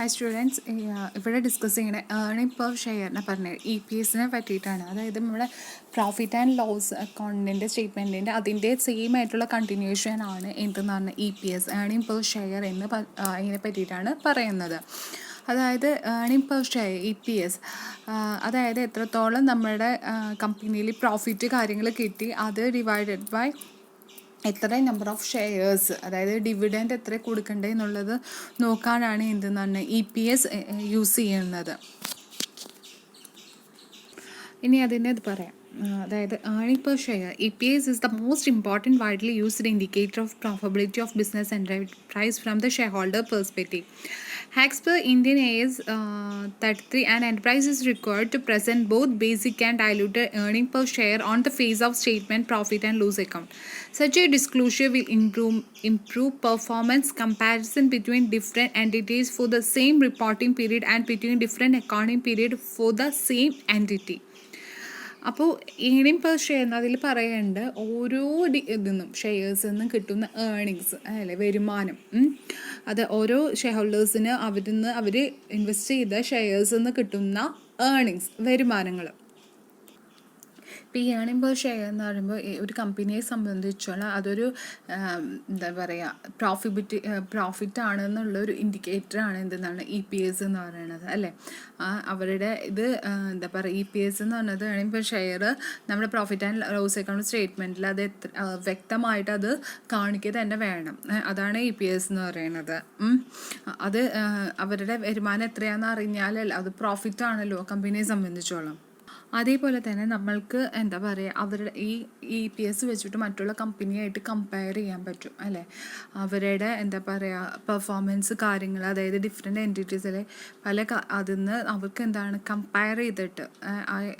Hi students, ഇവിടെ discuss ചെയ്യണ earning per ഷെയറിനെ പറഞ്ഞത് EPSനെ പറ്റിയിട്ടാണ്. അതായത് നമ്മുടെ പ്രോഫിറ്റ് ആൻഡ് ലോസ് അക്കൗണ്ടിൻ്റെ സ്റ്റേറ്റ്മെൻറ്റിൻ്റെ അതിൻ്റെ സെയിം ആയിട്ടുള്ള കണ്ടിന്യൂഷൻ ആണ് എന്തെന്ന് പറഞ്ഞാൽ EPS ഏർണിംഗ് പെർ ഷെയർ എന്ന് അതിനെ പറ്റിയിട്ടാണ് പറയുന്നത്. അതായത് ഏർണിംഗ് പെർ ഷെയർ EPS, അതായത് എത്രത്തോളം നമ്മുടെ കമ്പനിയിൽ പ്രോഫിറ്റ് കാര്യങ്ങൾ കിട്ടി അത് ഡിവൈഡഡ് ബൈ എത്ര നമ്പർ ഓഫ് ഷെയർസ്, അതായത് ഡിവിഡൻഡ് എത്ര കൊടുക്കണ്ടേ എന്നുള്ളത് നോക്കാനാണ് എന്തെന്നാണ് EPS യൂസ് ചെയ്യുന്നത്. ഇനി അതിൻ്റെ ഇത് പറയാം. അതായത് earning per share EPS is the most important widely used indicator of profitability of business enterprise from the shareholder perspective. As per Indian AS 33, an enterprise is required to present both basic and diluted earning per share on the face of statement, profit and loss account. Such a disclosure will improve performance comparison between different entities for the same reporting period and between different accounting period for the same entity. അപ്പോൾ earning per share അതിൽ പറയുന്നുണ്ട് ഓരോ ഇതൊന്നും ഷെയർസിൽ നിന്നും കിട്ടുന്ന earnings അല്ലേ, വരുമാനം. അത് ഓരോ ഷെയർ ഹോൾഡേഴ്സിന് അവർ ഇൻവെസ്റ്റ് ചെയ്ത ഷെയർസിൽ നിന്ന് കിട്ടുന്ന ഏർണിങ്സ്, വരുമാനങ്ങൾ. ഇപ്പോൾ ഈ ഏർണിംഗ് പെർ ഷെയർ എന്ന് പറയുമ്പോൾ ഒരു കമ്പനിയെ സംബന്ധിച്ചോളം അതൊരു എന്താ പറയുക പ്രോഫിറ്റ് ആണെന്നുള്ളൊരു ഇൻഡിക്കേറ്ററാണ് എന്തെന്നാണ് EPS എന്ന് പറയുന്നത് അല്ലേ. അവരുടെ ഇത് എന്താ പറയുക EPS എന്ന് പറയുന്നത് ഏർണിംഗ് പെർ ഷെയർ നമ്മുടെ പ്രോഫിറ്റ് ആൻഡ് ലോസ് അക്കൗണ്ട് സ്റ്റേറ്റ്മെൻറ്റിൽ അത് വ്യക്തമായിട്ട് അത് കാണിക്കുക തന്നെ വേണം. അതാണ് EPS എന്ന് പറയുന്നത്. അത് അവരുടെ വരുമാനം എത്രയാണെന്ന് അറിഞ്ഞാലല്ല, അത് പ്രോഫിറ്റ് ആണല്ലോ കമ്പനിയെ സംബന്ധിച്ചോളം. അതേപോലെ തന്നെ നമ്മൾക്ക് എന്താ പറയുക അവരുടെ ഈ EPS വെച്ചിട്ട് മറ്റുള്ള കമ്പനിയായിട്ട് കമ്പയർ ചെയ്യാൻ പറ്റും അല്ലേ. അവരുടെ എന്താ പറയുക പെർഫോമൻസ് കാര്യങ്ങൾ, അതായത് ഡിഫറെൻറ്റ് എൻറ്റിറ്റീസിലെ അതിൽ നിന്ന് അവർക്ക് എന്താണ് കമ്പയർ ചെയ്തിട്ട്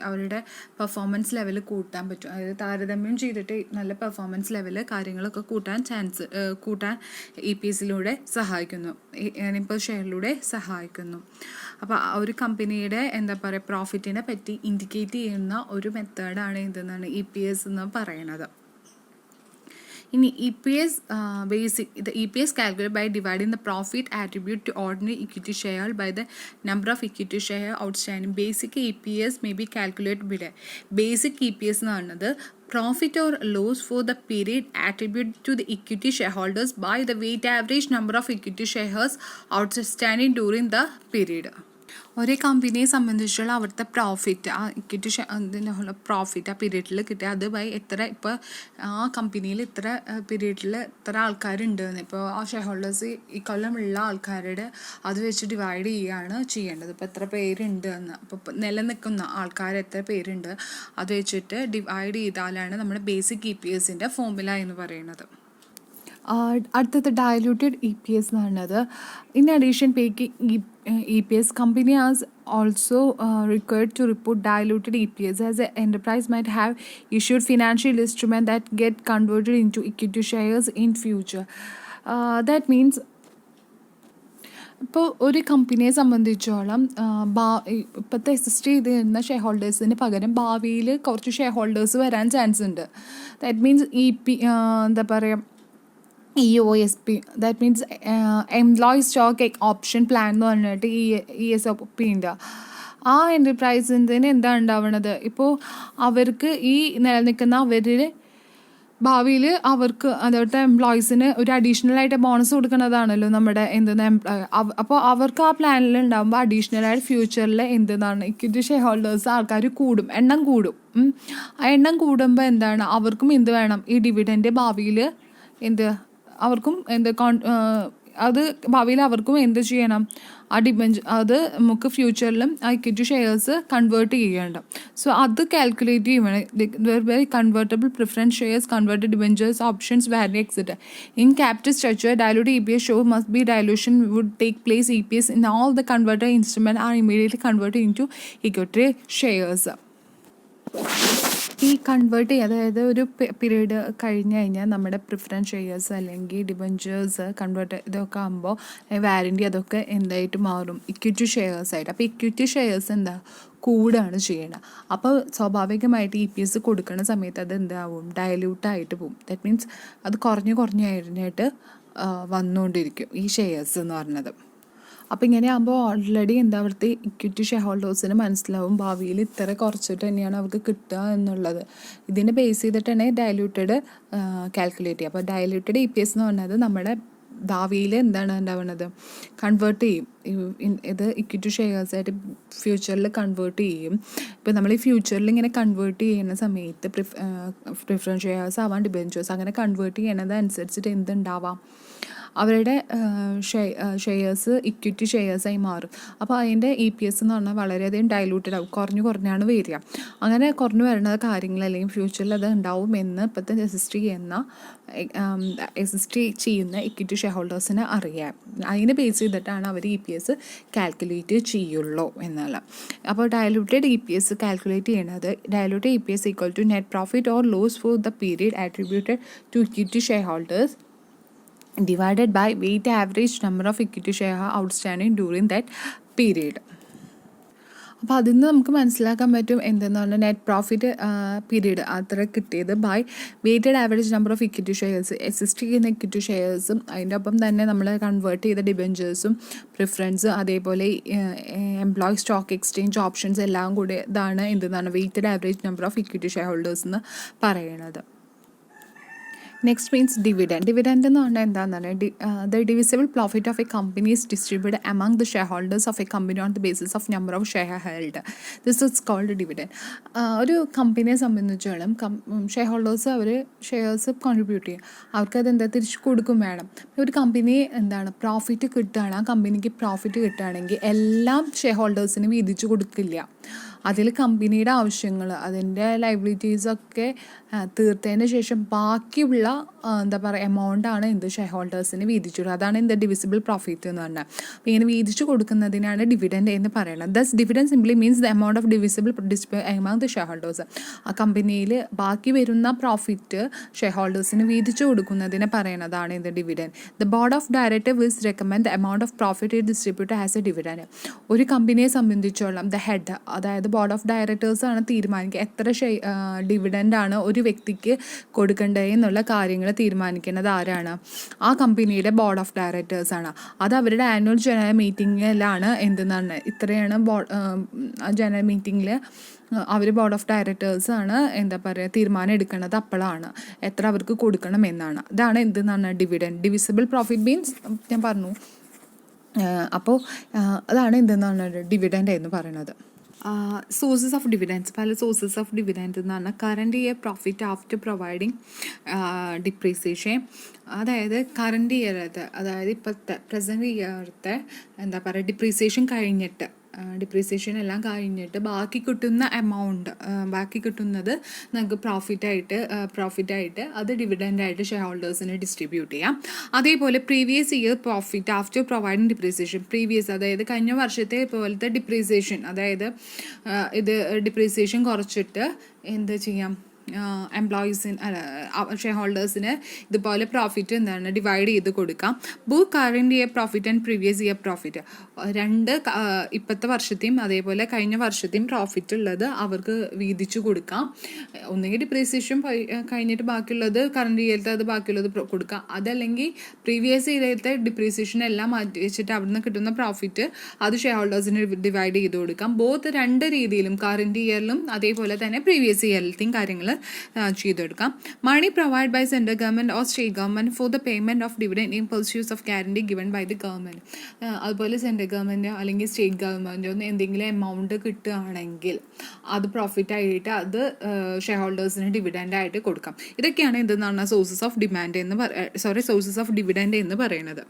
അവരുടെ പെർഫോമൻസ് ലെവൽ കൂട്ടാൻ പറ്റും. അതായത് താരതമ്യം ചെയ്തിട്ട് നല്ല പെർഫോമൻസ് ലെവൽ കാര്യങ്ങളൊക്കെ കൂട്ടാൻ EPSലൂടെ സഹായിക്കുന്നു, ഏർണിംഗ് പെർ ഷെയറിലൂടെ സഹായിക്കുന്നു. അപ്പോൾ ഒരു കമ്പനിയുടെ എന്താ പറയുക പ്രോഫിറ്റിനെ പറ്റി ഇൻഡിക്കേറ്റ് ചെയ്യുന്ന ഒരു മെത്തേഡാണ് എന്തെന്നാണ് EPS എന്ന് പറയുന്നത്. ഇനി EPS EPS calculated by dividing the profit attribute to ordinary equity share by the number of equity share outstanding. Basic EPS may be calculated below. Basic EPS എന്ന് പറയുന്നത് profit or loss for the period attributed to the equity shareholders by the weighted average number of equity shares outstanding during the period. ഒരേ കമ്പനിയെ സംബന്ധിച്ചുള്ള അവിടുത്തെ profit, ആ equity അതിനുള്ള profit ആ പീരീഡിൽ കിട്ടുക, അത് ബൈ എത്ര, ഇപ്പോൾ ആ കമ്പനിയിൽ ഇത്ര പീരീഡിൽ ഇത്ര ആൾക്കാരുണ്ടെന്ന്, ഇപ്പോൾ ആ ഷെയർ ഹോൾഡേഴ്സ് ഈ കൊല്ലമുള്ള ആൾക്കാരുടെ അത് വെച്ച് ഡിവൈഡ് ചെയ്യുകയാണ് ചെയ്യേണ്ടത്. ഇപ്പോൾ എത്ര പേരുണ്ട് എന്ന്, അപ്പോൾ നിലനിൽക്കുന്ന ആൾക്കാർ എത്ര പേരുണ്ട് അത് വെച്ചിട്ട് ഡിവൈഡ് ചെയ്താലാണ് നമ്മുടെ ബേസിക് EPSൻ്റെ ഫോർമുല എന്ന് പറയുന്നത്. അടുത്തത് ഡയലൂട്ടഡ് EPS എന്ന് പറയുന്നത് ഇൻ അഡീഷൻ പേക്ക് EPS company has also required to report diluted EPS as an enterprise might have issued financial instrument that get converted into equity shares in future. That means ഇപ്പോൾ ഒരു കമ്പനിയെ സംബന്ധിച്ചോളം ഇപ്പോഴത്തെ exist ചെയ്തിരുന്ന share ഹോൾഡേഴ്സിന് പകരം ഭാവിയിൽ കുറച്ച് ഷെയർ ഹോൾഡേഴ്സ് വരാൻ ചാൻസ് ഉണ്ട്. ദാറ്റ് മീൻസ് എന്താ പറയുക EOSP, that means employee stock option plan എന്ന് പറഞ്ഞിട്ട് ESOP ഉണ്ട്. ആ എൻ്റർപ്രൈസിന് എന്താ ഉണ്ടാവുന്നത്, ഇപ്പോൾ അവർക്ക് ഈ നിലനിൽക്കുന്ന അവരിൽ ഭാവിയിൽ അവർക്ക് അതോടത്തെ എംപ്ലോയീസിന് ഒരു അഡീഷണലായിട്ട് ബോണസ് കൊടുക്കുന്നതാണല്ലോ നമ്മുടെ എംപ്ലോയി. അപ്പോൾ അവർക്ക് ആ പ്ലാനിൽ ഉണ്ടാകുമ്പോൾ അഡീഷണലായിട്ട് ഫ്യൂച്ചറിൽ എന്താണ് ഇക്വിറ്റി ഷെയർ ഹോൾഡേഴ്സ് ആൾക്കാർ എണ്ണം കൂടും. ആ എണ്ണം കൂടുമ്പോൾ എന്താണ് അവർക്കും വേണം, ഈ ഡിവിഡൻഡ് ഭാവിയിൽ അവർക്കും അത് ഭാവിയിൽ അവർക്കും ചെയ്യണം, അത് നമുക്ക് ഫ്യൂച്ചറിലും ആ ഇക്വിറ്റി ഷെയർസ് കൺവേർട്ട് ചെയ്യേണ്ട. സോ അത് കാൽക്കുലേറ്റ് ചെയ്യണം. Convertible preference shares, converted debentures, options, value etcetera. In capital structure diluted EPS show must be dilution would take place. EPS in all the converted instruments are immediately converted into equity shares. ഈ convert ചെയ്യുക, അതായത് ഒരു period കഴിഞ്ഞ് കഴിഞ്ഞാൽ നമ്മുടെ preference shares അല്ലെങ്കിൽ debentures convert ഇതൊക്കെ ആകുമ്പോൾ വാറൻറ്റി അതൊക്കെ എന്തായിട്ട് മാറും, ഇക്വിറ്റി ഷെയർസായിട്ട്. അപ്പോൾ ഇക്വിറ്റി ഷെയർസ് കൂടുകയാണ് ചെയ്യണം. അപ്പോൾ സ്വാഭാവികമായിട്ട് EPS കൊടുക്കുന്ന സമയത്ത് അത് എന്താവും, ഡയലൂട്ടായിട്ട് പോകും. ദാറ്റ് മീൻസ് അത് കുറഞ്ഞ് കഴിഞ്ഞിട്ട് വന്നുകൊണ്ടിരിക്കും ഈ ഷെയർസ് എന്ന് പറഞ്ഞത്. അപ്പോൾ ഇങ്ങനെ ആകുമ്പോൾ ഓൾറെഡി എന്താ അവിടുത്തെ ഇക്വിറ്റി ഷെയർ ഹോൾഡേഴ്സിന് മനസ്സിലാവും ഭാവിയിൽ ഇത്ര കുറച്ചിട്ട് തന്നെയാണ് അവർക്ക് കിട്ടുക എന്നുള്ളത്. ഇതിനെ ബേസ് ചെയ്തിട്ടാണ് ഡയലൂട്ടഡ് കാൽക്കുലേറ്റ് ചെയ്യുക. അപ്പോൾ ഡയലൂട്ടഡ് EPS എന്ന് പറഞ്ഞത് നമ്മുടെ ഭാവിയിൽ എന്താണ് ഉണ്ടാവുന്നത്, കൺവേർട്ട് ചെയ്യും. ഇത് ഇക്വിറ്റി ഷെയർസായിട്ട് ഫ്യൂച്ചറിൽ കൺവേർട്ട് ചെയ്യും. ഇപ്പോൾ നമ്മൾ ഈ ഫ്യൂച്ചറിൽ ഇങ്ങനെ കൺവേർട്ട് ചെയ്യുന്ന സമയത്ത് പ്രിഫറൻസ് ഷെയർസ് ആവാം, ഡിബെഞ്ചേഴ്സ് അങ്ങനെ കൺവേർട്ട് ചെയ്യണത് അനുസരിച്ചിട്ട് എന്തുണ്ടാവാം, അവരുടെ ഷെയർസ് ഇക്വിറ്റി ഷെയർസായി മാറും. അപ്പോൾ അതിൻ്റെ EPS എന്ന് പറഞ്ഞാൽ വളരെയധികം ഡൈലൂട്ടഡ് ആവും, കുറഞ്ഞാണ് വരിക. അങ്ങനെ കുറഞ്ഞു വരുന്ന കാര്യങ്ങൾ അല്ലെങ്കിൽ ഫ്യൂച്ചറിൽ അത് ഉണ്ടാവും എന്ന് ഇപ്പോഴത്തെ എസിസ്റ്റ് ചെയ്യുന്ന ഇക്വിറ്റി ഷെയർ ഹോൾഡേഴ്സിന് അറിയാം. അതിനെ ബേസ് ചെയ്തിട്ടാണ് അവർ EPS കാൽക്കുലേറ്റ് ചെയ്യുള്ളൂ എന്നുള്ള. അപ്പോൾ ഡയലൂട്ടഡ് EPS കാൽക്കുലേറ്റ് ചെയ്യണത് diluted EPS equal to net profit or loss for the period attributed to equity share holders divided by weighted average number of equity share outstanding during that period. അപ്പോൾ അതിൽ നിന്ന് നമുക്ക് മനസ്സിലാക്കാൻ പറ്റും എന്തെന്ന് പറഞ്ഞാൽ net profit period അത്ര കിട്ടിയത് by weighted average number of equity shares, exist ചെയ്യുന്ന ഇക്വിറ്റി ഷെയർസും അതിൻ്റെ ഒപ്പം തന്നെ നമ്മൾ കൺവേർട്ട് ചെയ്ത ഡിബെഞ്ചേഴ്സും പ്രിഫറൻസ് അതേപോലെ എംപ്ലോയി സ്റ്റോക്ക് എക്സ്ചേഞ്ച് ഓപ്ഷൻസ് എല്ലാം കൂടി ഇതാണ് എന്തെന്നാണ് weighted average number of equity share holders എന്ന് പറയണത്. Next means dividend. ഡിവിഡൻഡ് എന്ന് പറഞ്ഞാൽ എന്താണെന്ന് പറഞ്ഞാൽ the divisible profit of a company is distributed among the share holders of a company on the basis of number of share held. This is called dividend. ഒരു കമ്പനിയെ സംബന്ധിച്ചോളം share holders അവർ shares contribute ചെയ്യും, അവർക്കത് എന്താ തിരിച്ച് കൊടുക്കും വേണം. ഒരു കമ്പനി എന്താണ് പ്രോഫിറ്റ് കിട്ടുകയാണ്, ആ കമ്പനിക്ക് പ്രോഫിറ്റ് കിട്ടുകയാണെങ്കിൽ എല്ലാം ഷെയർ ഹോൾഡേഴ്സിന് വീതിച്ച് കൊടുക്കില്ല. അതിൽ കമ്പനിയുടെ ആവശ്യങ്ങൾ അതിൻ്റെ ലൈബിലിറ്റീസൊക്കെ തീർത്തതിന് ശേഷം ബാക്കിയുള്ള എന്താ പറയുക എമൗണ്ടാണ് എന്ത് ഷെയർ ഹോൾഡേഴ്സിന് വീതിച്ചു. അതാണ് എന്ത് ഡിവിസിബിൾ പ്രോഫിറ്റ് എന്ന് പറഞ്ഞാൽ. അപ്പോൾ ഇങ്ങനെ വീതിച്ചു കൊടുക്കുന്നതിനാണ് ഡിവിഡൻഡ് എന്ന് പറയുന്നത്. Thus dividend simply means the amount of divisible amount the share holders. ആ കമ്പനിയിൽ ബാക്കി വരുന്ന പ്രോഫിറ്റ് ഷെയർ ഹോൾഡേഴ്സിന് വീതിച്ചു കൊടുക്കുന്നതിനെ പറയുന്നതാണ് എന്ത് dividend. The board of director with recommend the amount of profit is distributed as a dividend. ഒരു കമ്പനിയെ സംബന്ധിച്ചോളം ദ ഹെഡ് അതായത് ബോർഡ് ഓഫ് ഡയറക്ടേഴ്സാണ് തീരുമാനിക്കുക എത്ര ഡിവിഡൻഡാണ് ഒരു വ്യക്തിക്ക് കൊടുക്കേണ്ടത് എന്നുള്ള കാര്യങ്ങൾ തീരുമാനിക്കുന്നത് ആരാണ്, ആ കമ്പനിയുടെ ബോർഡ് ഓഫ് ഡയറക്ടേഴ്സാണ്. അത് അവരുടെ ആനുവൽ ജനറൽ മീറ്റിങ്ങിലാണ് എന്തെന്നാണ് ഇത്രയാണ് ജനറൽ മീറ്റിങ്ങിൽ അവർ ബോർഡ് ഓഫ് ഡയറക്ടേഴ്സാണ് എന്താ പറയുക തീരുമാനം എടുക്കുന്നത് അപ്പോഴാണ് എത്ര അവർക്ക് കൊടുക്കണം എന്നാണ്. ഇതാണ് എന്തെന്നാണ് ഡിവിഡൻഡ്. ഡിവിസിബിൾ പ്രോഫിറ്റ് മീൻസ് ഞാൻ പറഞ്ഞു. അപ്പോൾ അതാണ് എന്തെന്നാണ് ഡിവിഡൻഡ് എന്ന് പറയുന്നത്. Sources of dividends. പല സോഴ്സസ് ഓഫ് ഡിവിഡൻസ് എന്ന് പറഞ്ഞാൽ current year profit after providing depreciation. അതായത് കറണ്ട് ഇയറത്തെ അതായത് ഇപ്പോഴത്തെ പ്രസൻറ്റ് ഇയറത്തെ എന്താ പറയുക ഡിപ്രീസിയേഷൻ കഴിഞ്ഞിട്ട് ഡിപ്രീസിയേഷൻ എല്ലാം കഴിഞ്ഞിട്ട് ബാക്കി കിട്ടുന്ന എമൗണ്ട് ബാക്കി കിട്ടുന്നത് നമുക്ക് പ്രോഫിറ്റായിട്ട് അത് ഡിവിഡൻഡായിട്ട് ഷെയർ ഹോൾഡേഴ്സിന് ഡിസ്ട്രിബ്യൂട്ട് ചെയ്യാം. അതേപോലെ previous year profit after providing depreciation. അതായത് കഴിഞ്ഞ വർഷത്തെ പോലത്തെ ഡിപ്രീസിയേഷൻ അതായത് ഇത് ഡിപ്രീസിയേഷൻ കുറച്ചിട്ട് എന്ത് ചെയ്യാം ഷെയർ ഹോൾഡേഴ്സിന് ഇതുപോലെ പ്രോഫിറ്റ് എന്താണ് ഡിവൈഡ് ചെയ്ത് കൊടുക്കാം. Book current year profit and previous year profit. രണ്ട് ഇപ്പോഴത്തെ വർഷത്തെയും അതേപോലെ കഴിഞ്ഞ വർഷത്തെയും പ്രോഫിറ്റ് ഉള്ളത് അവർക്ക് വീതിച്ചു കൊടുക്കാം. ഒന്നുകിൽ ഡിപ്രീസിയേഷൻ കഴിഞ്ഞിട്ട് ബാക്കിയുള്ളത് കറണ്ട് ഇയറിലത്തെ അത് ബാക്കിയുള്ളത് കൊടുക്കാം. അതല്ലെങ്കിൽ പ്രീവിയസ് ഇയറിലത്തെ ഡിപ്രീസിയേഷൻ എല്ലാം മാറ്റി വെച്ചിട്ട് അവിടുന്ന് കിട്ടുന്ന പ്രോഫിറ്റ് അത് ഷെയർ ഹോൾഡേഴ്സിന് ഡിവൈഡ് ചെയ്ത് കൊടുക്കാം. ബോത്ത് രണ്ട് രീതിയിലും കറണ്ട് ഇയറിലും അതേപോലെ തന്നെ പ്രീവിയസ് ഇയറിലത്തെയും കാര്യങ്ങൾ ചെയ്തെടുക്കാം. Money provide by central government or state government for the payment of dividend in pursuance of guarantee given by the government. അതുപോലെ സെൻട്രൽ ഗവൺമെൻറ്റോ അല്ലെങ്കിൽ സ്റ്റേറ്റ് ഗവൺമെൻറ്റോ എന്തെങ്കിലും എമൗണ്ട് കിട്ടുകയാണെങ്കിൽ അത് പ്രോഫിറ്റായിട്ട് അത് ഷെയർ ഹോൾഡേഴ്സിന് ഡിവിഡൻഡായിട്ട് കൊടുക്കാം. ഇതൊക്കെയാണ് എന്തെന്നാണ് സോഴ്സസ് ഓഫ് ഡിവിഡൻഡ് എന്ന് പറയുന്നത്.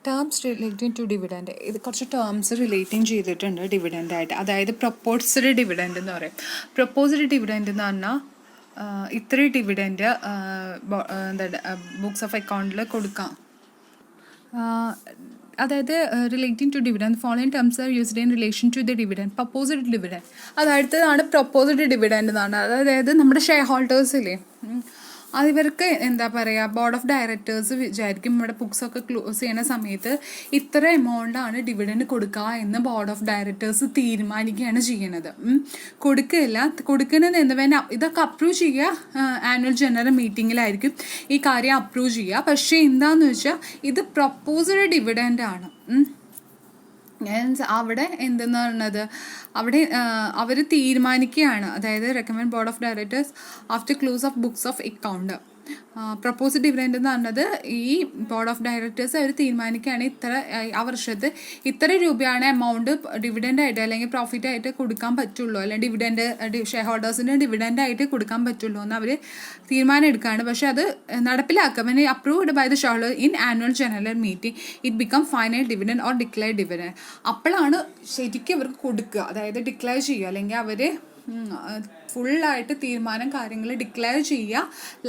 Terms relating to dividend. ഇത് കുറച്ച് ടേംസ് റിലേറ്റിംഗ് ചെയ്തിട്ടുണ്ട് ഡിവിഡൻഡായിട്ട്. അതായത് പ്രൊപ്പോസ്ഡ് ഡിവിഡൻഡ് എന്ന് പറയും. പ്രൊപ്പോസ്ഡ് ഡിവിഡൻഡ് എന്ന് പറഞ്ഞാൽ ഇത്ര ഡിവിഡൻഡ് ബുക്സ് ഓഫ് അക്കൗണ്ടിൽ കൊടുക്കാം. അതായത് relating to dividend following terms are used in relation to the dividend. Proposed dividend അതായത് പ്രൊപ്പോസ്ഡ് ഡിവിഡൻഡ് എന്ന് പറഞ്ഞാൽ അതായത് നമ്മുടെ ഷെയർ ഹോൾഡേഴ്സില്ലേ അതിവർക്ക് എന്താ പറയുക ബോർഡ് ഓഫ് ഡയറക്ടേഴ്സ് വിചാരിക്കും ഇവിടെ ബുക്സൊക്കെ ക്ലോസ് ചെയ്യുന്ന സമയത്ത് ഇത്ര എമൗണ്ടാണ് ഡിവിഡൻഡ് കൊടുക്കുക എന്ന് ബോർഡ് ഓഫ് ഡയറക്ടേഴ്സ് തീരുമാനിക്കുകയാണ് ചെയ്യുന്നത്. കൊടുക്കുന്നത് എന്ത് വേണം ഇതൊക്കെ അപ്രൂവ് ചെയ്യുക ആനുവൽ ജനറൽ മീറ്റിങ്ങിലായിരിക്കും ഈ കാര്യം അപ്രൂവ് ചെയ്യുക. പക്ഷേ എന്താണെന്ന് വെച്ചാൽ ഇത് പ്രൊപ്പോസ്ഡ് ഡിവിഡൻഡ് ആണ്. മീൻസ് അവിടെ എന്തെന്ന് പറയുന്നത്, അവിടെ അവർ തീരുമാനിക്കുകയാണ്, അതായത് recommend board of directors after close of books of account. Proposed dividend എന്ന് പറഞ്ഞത് ഈ ബോർഡ് ഓഫ് ഡയറക്ടേഴ്സ് അവർ തീരുമാനിക്കുകയാണ് ഇത്ര ആ വർഷത്ത് ഇത്ര രൂപയാണ് എമൗണ്ട് ഡിവിഡൻ്റ് ആയിട്ട് അല്ലെങ്കിൽ പ്രോഫിറ്റ് ആയിട്ട് കൊടുക്കാൻ പറ്റുള്ളൂ, അല്ലെങ്കിൽ ഡിവിഡൻഡ് ഷെയർ ഹോൾഡേഴ്സിന് ഡിവിഡൻ്റ് ആയിട്ട് കൊടുക്കാൻ പറ്റുള്ളൂ എന്ന് അവർ തീരുമാനം എടുക്കുകയാണ്. പക്ഷേ അത് നടപ്പിലാക്കുക when approved by the share holder in annual general meeting it become final dividend or declare dividend. അപ്പോഴാണ് ശരിക്കും അവർക്ക് കൊടുക്കുക, അതായത് ഡിക്ലെയർ ചെയ്യുക, അല്ലെങ്കിൽ അവർ ഫുള്ളായിട്ട് തീരുമാനം കാര്യങ്ങൾ ഡിക്ലെയർ ചെയ്യുക,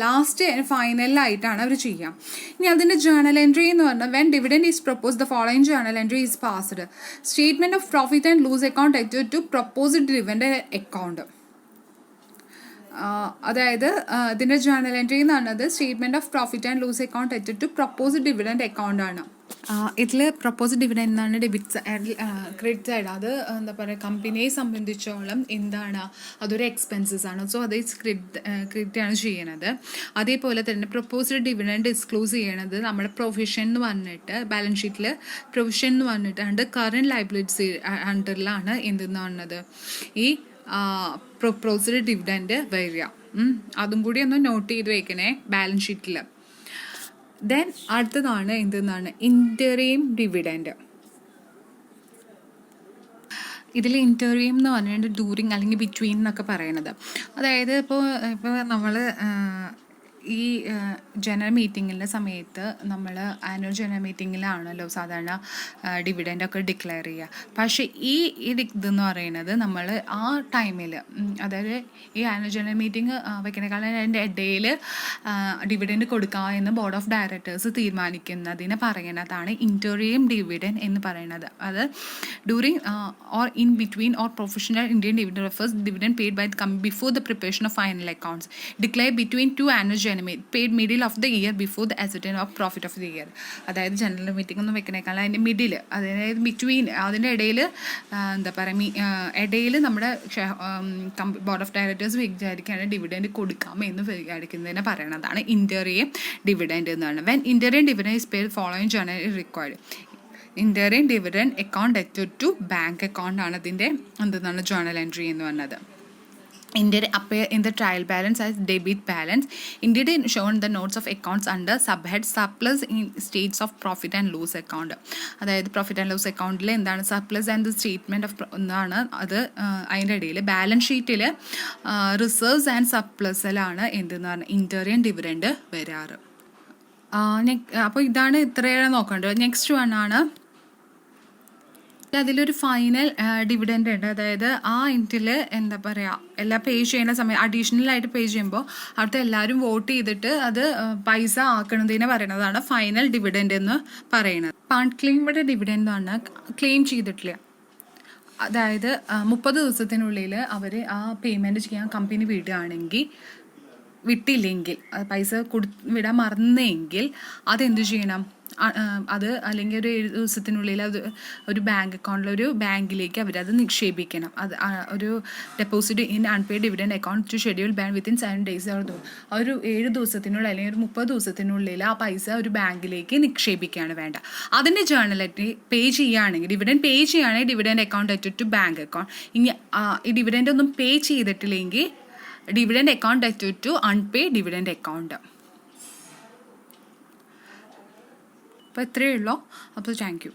ലാസ്റ്റ് ഫൈനലായിട്ടാണ് അവർ ചെയ്യുക. ഇനി അതിൻ്റെ ജേർണൽ എൻട്രി എന്ന് പറഞ്ഞാൽ when dividend is propose the following journal entry is passed. Statement of profit and loss account at to proposed dividend account. അതായത് ഇതിൻ്റെ ജേർണൽ എൻട്രി എന്ന് പറഞ്ഞത് statement of profit and loss account at to proposed dividend account ആണ്. ഇതിൽ proposed dividend എന്നാണ് debit side, credit side. അത് എന്താ പറയുക, കമ്പനിയെ സംബന്ധിച്ചോളം എന്താണ്, അതൊരു എക്സ്പെൻസസ് ആണ്. സോ അത് ക്രെഡിറ്റ് ആണ് ചെയ്യണത്. അതേപോലെ തന്നെ പ്രപ്പോസ്ഡ് ഡിവിഡൻഡ് ഡിസ്ക്ലോസ് ചെയ്യണത് നമ്മുടെ പ്രൊവിഷൻ എന്ന് പറഞ്ഞിട്ട് ബാലൻസ് ഷീറ്റിൽ പ്രൊവിഷൻ എന്ന് പറഞ്ഞിട്ട് കറൻറ്റ് ലയബിലിറ്റീസ് അണ്ടറിലാണ് എന്തെന്ന് പറഞ്ഞത് ഈ പ്രപ്പോസ്ഡ് ഡിവിഡൻഡ് വരിക. അതും കൂടി ഒന്ന് നോട്ട് ചെയ്ത് വെക്കണേ ബാലൻസ് ഷീറ്റിൽ. ദെൻ അടുത്തതാണ് എന്തെന്നാണ് ഇൻറ്ററീം ഡിവിഡൻഡ്. ഇതിൽ ഇൻറ്ററീം എന്ന് പറഞ്ഞിട്ട് ഡ്യൂറിങ് അല്ലെങ്കിൽ ബിറ്റ്വീൻ എന്നൊക്കെ പറയണത്. അതായത് ഇപ്പോൾ നമ്മൾ ഈ ജനറൽ മീറ്റിങ്ങിൻ്റെ സമയത്ത് നമ്മൾ ആനുവൽ ജനറൽ മീറ്റിങ്ങിലാണല്ലോ സാധാരണ ഡിവിഡൻഡൊക്കെ ഡിക്ലെയർ ചെയ്യുക. പക്ഷേ ഇതെന്ന് പറയുന്നത് നമ്മൾ ആ ടൈമിൽ, അതായത് ഈ ആനുവൽ ജനറൽ മീറ്റിംഗ് വെക്കണേക്കാളും അതിൻ്റെ ഇടയിൽ ഡിവിഡൻഡ് കൊടുക്കുക എന്ന് ബോർഡ് ഓഫ് ഡയറക്ടേഴ്സ് തീരുമാനിക്കുന്നതിന് പറയുന്നതാണ് ഇൻറ്ററീം ഡിവിഡൻഡ് എന്ന് പറയുന്നത്. അത് during or in between or professional Indian dividend refers dividend paid by before the preparation of final accounts declare between two annual paid middle of the year before the ascertain of profit of the year. അതായത് general meeting ഒന്നും വെക്കണേക്കാളും അതിൻ്റെ middle, അതായത് between, അതിൻ്റെ ഇടയിൽ എന്താ പറയുക, ഇടയിൽ നമ്മുടെ ബോർഡ് ഓഫ് ഡയറക്ടേഴ്സ് വിചാരിക്കുകയാണ് ഡിവിഡൻഡ് കൊടുക്കാം എന്ന് വിചാരിക്കുന്നതിനെ പറയണതാണ് ഇൻറ്ററീം ഡിവിഡൻഡ് എന്നാണ്. When interim dividend is paid following journal required. Interim dividend account at to bank account ആണ് അതിൻ്റെ എന്താണ് ജേർണൽ എൻട്രി എന്ന് പറഞ്ഞത്. Indeed appear in the trial balance as debit balance. Indeed shown the notes of accounts under subhead surplus in states of profit and loss account. അതായത് profit and loss അക്കൗണ്ടിൽ എന്താണ് surplus and statement of എന്നാണ് അത്. അതിൻ്റെ ഇടയിൽ balance ഷീറ്റിൽ reserves and സർപ്ലസിലാണ് എന്തെന്ന് പറഞ്ഞാൽ ഇൻറ്ററീം ഡിവിഡൻഡ് വരാറ്. അപ്പോൾ ഇതാണ് ഇത്രയേറെ നോക്കേണ്ടത്. നെക്സ്റ്റ് വൺ ആണ് അതിലൊരു ഫൈനൽ ഡിവിഡൻഡ് ഉണ്ട്. അതായത് ആ ഇൻറ്റിൽ എന്താ പറയുക, എല്ലാം പേ ചെയ്യുന്ന സമയം അഡീഷണൽ ആയിട്ട് പേ ചെയ്യുമ്പോൾ അവിടുത്തെ എല്ലാവരും വോട്ട് ചെയ്തിട്ട് അത് പൈസ ആക്കണതിനെ പറയുന്നതാണ് ഫൈനൽ ഡിവിഡൻഡ് എന്ന് പറയുന്നത്. അൺക്ലെയിംഡ് ഡിവിഡൻഡ് എന്ന് പറഞ്ഞാൽ ക്ലെയിം ചെയ്തിട്ടില്ല, അതായത് 30 ദിവസത്തിനുള്ളിൽ അവർ ആ പേയ്മെൻറ്റ് ചെയ്യാൻ കമ്പനി വിട്ടില്ലെങ്കിൽ പൈസ വിടാൻ മറന്നെങ്കിൽ അതെന്ത് ചെയ്യണം, അത് അല്ലെങ്കിൽ ഒരു 7 ദിവസത്തിനുള്ളിൽ അത് ഒരു ബാങ്ക് അക്കൗണ്ടിൽ ഒരു ബാങ്കിലേക്ക് അവരത് നിക്ഷേപിക്കണം. അത് ഒരു deposit in unpaid dividend account to schedule bank within 7 days. ഒരു 7 ദിവസത്തിനുള്ളിൽ അല്ലെങ്കിൽ ഒരു 30 ദിവസത്തിനുള്ളിൽ ആ പൈസ ഒരു ബാങ്കിലേക്ക് നിക്ഷേപിക്കുകയാണ് വേണ്ട. അതിൻ്റെ ജേർണലിറ്റി പേ ചെയ്യുകയാണെങ്കിൽ, ഡിവിഡൻഡ് പേ ചെയ്യുകയാണെങ്കിൽ dividend account at to bank account. ഇനി ഈ ഡിവിഡൻഡ് ഒന്നും പേ ചെയ്തിട്ടില്ലെങ്കിൽ dividend account at to unpaid dividend account. അപ്പോൾ ഇത്രയേ ഉള്ളൂ. അപ്പോൾ താങ്ക് യു.